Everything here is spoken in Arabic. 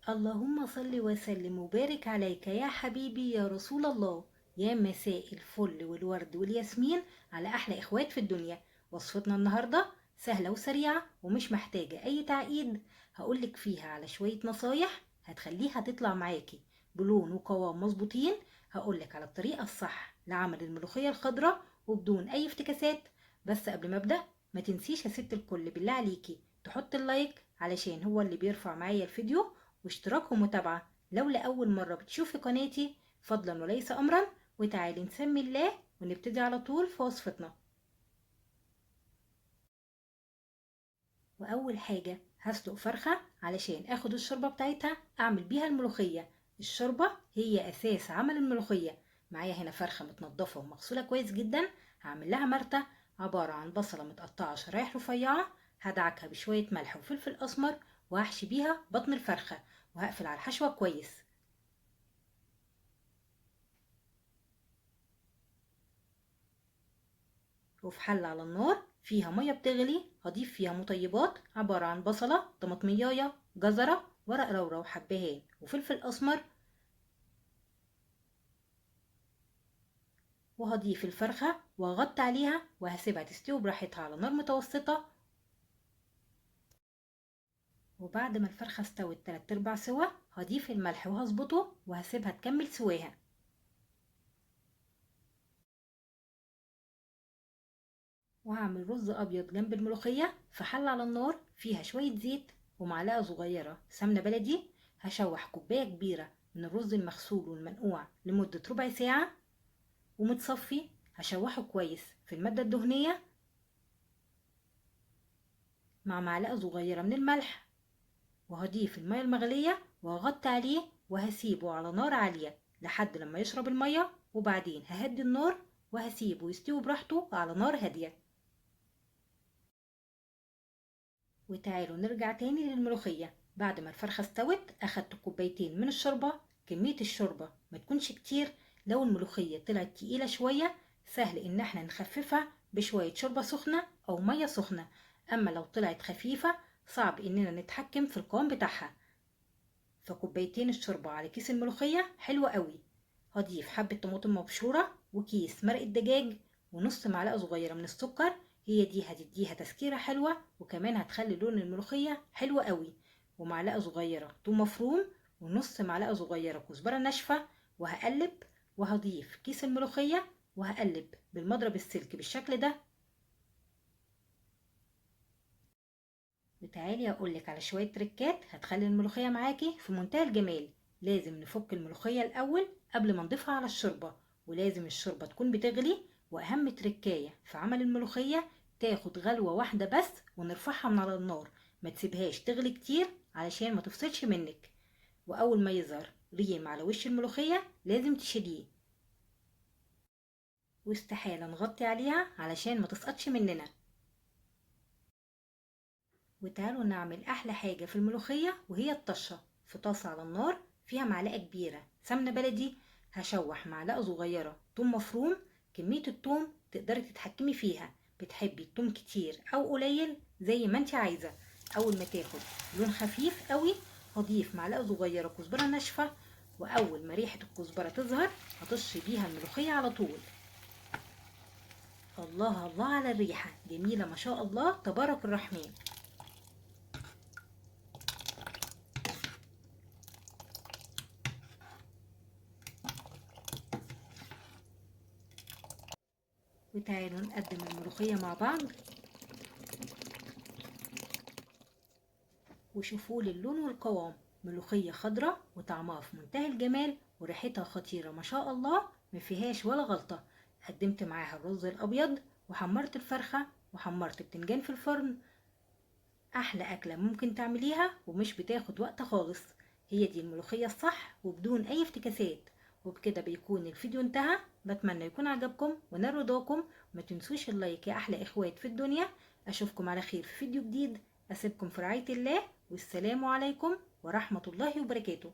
اللهم صل وسلم وبارك عليك يا حبيبي يا رسول الله. يا مساء الفل والورد والياسمين على أحلى إخوات في الدنيا. وصفتنا النهاردة سهلة وسريعة ومش محتاجة أي تعقيد. هقولك فيها على شوية نصايح هتخليها تطلع معاكي بلون وقوام مظبوطين. هقولك على الطريقة الصح لعمل الملوخية الخضراء وبدون أي افتكاسات. بس قبل ما أبدأ ما تنسيش يا ست الكل بالله عليكي تحط اللايك علشان هو اللي بيرفع معايا الفيديو، واشتراك ومتابعة لو لأول مرة بتشوفي قناتي، فضلا وليس أمرا. وتعالي نسمي الله ونبتدي على طول في وصفتنا. وأول حاجة هسلق فرخة علشان اخد الشوربة بتاعتها اعمل بيها الملوخية. الشوربة هي أساس عمل الملوخية. معايا هنا فرخة متنضفة ومغسولة كويس جدا. هعمل لها مرتة عبارة عن بصلة متقطعة شرايح رفيعة، هدعكها بشوية ملح وفلفل أسمر، وهحشي بيها بطن الفرخة وهقفل على الحشوة كويس. وفي حلة على النار فيها مية بتغلي هضيف فيها مطيبات عبارة عن بصلة، طماطمية، جزرة، ورق لورا، وحبهان، وفلفل أسمر. وهضيف الفرخة وهغطي عليها وهسيبها تستوي براحتها على نار متوسطة. وبعد ما الفرخة استوت 3/4 سوا هضيف الملح وهظبطه وهسيبها تكمل سواها. وهعمل رز أبيض جنب الملوخية في حلة على النار فيها شوية زيت ومعلقة صغيرة سمنة بلدي. هشوح كوباية كبيرة من الرز المغسول والمنقوع لمدة ربع ساعة ومتصفي. هشوحه كويس في المادة الدهنية مع معلقة صغيرة من الملح. وهضيف المية المغلية وهغطي عليه وهسيبه على نار عالية لحد لما يشرب المية، وبعدين ههدي النار وهسيبه يستوي براحته على نار هادية. وتعالوا نرجع تاني للملوخية. بعد ما الفرخة استوت اخدت كوبايتين من الشوربة. كمية الشوربة ما تكونش كتير. لو الملوخية طلعت تقيلة شوية سهل ان احنا نخففها بشوية شوربة سخنة او مية سخنة. اما لو طلعت خفيفة صعب اننا نتحكم في القوام بتاعها. فكوبايتين الشوربة على كيس الملوخية حلوة قوي. هضيف حبة طماطم مبشورة وكيس مرق الدجاج ونص معلقة صغيرة من السكر. هي دي هتديها تسكيرة حلوة وكمان هتخلي لون الملوخية حلوة قوي. ومعلقة صغيرة ثوم مفروم ونص معلقة صغيرة كزبرة ناشفة. وهقلب وهضيف كيس الملوخية وهقلب بالمضرب السلك بالشكل ده. وتعالي اقولك على شوية تريكات هتخلي الملوخية معاكي في منتهى الجمال. لازم نفك الملوخية الاول قبل ما نضيفها على الشوربة، ولازم الشوربة تكون بتغلي. واهم تريكاية في عمل الملوخية تاخد غلوة واحدة بس ونرفعها من على النار. ما تسيبهاش تغلي كتير علشان ما تفصلش منك. واول ما يظهر ريم على وش الملوخية لازم تشيليه، واستحالة نغطي عليها علشان ما تسقطش مننا. وتعالوا نعمل احلى حاجة في الملوخية وهي الطشة. في طاسة على النار فيها معلقة كبيرة سمنة بلدي. هشوح معلقة صغيرة توم مفروم. كمية التوم تقدري تتحكمي فيها، بتحبي التوم كتير او قليل زي ما انت عايزة. اول ما تاخد لون خفيف قوي هضيف معلقة صغيرة كزبرة ناشفة. واول ما ريحة الكزبرة تظهر هطش بيها الملوخية على طول. الله الله على الريحة جميلة ما شاء الله تبارك الرحمن. وتعالوا نقدم الملوخية مع بعض وشوفوا لي اللون والقوام. ملوخية خضرة وطعمها في منتهى الجمال وريحتها خطيرة ما شاء الله، ما فيهاش ولا غلطة. قدمت معاها الرز الأبيض وحمرت الفرخة وحمرت بتنجان في الفرن. أحلى أكلة ممكن تعمليها ومش بتاخد وقت خالص. هي دي الملوخية الصح وبدون أي افتكاسات. وبكده بيكون الفيديو انتهى. بتمنى يكون عجبكم ونال رضاكم. ما تنسوش اللايك يا أحلى إخوات في الدنيا. أشوفكم على خير في فيديو جديد. أسيبكم في رعاية الله والسلام عليكم ورحمة الله وبركاته.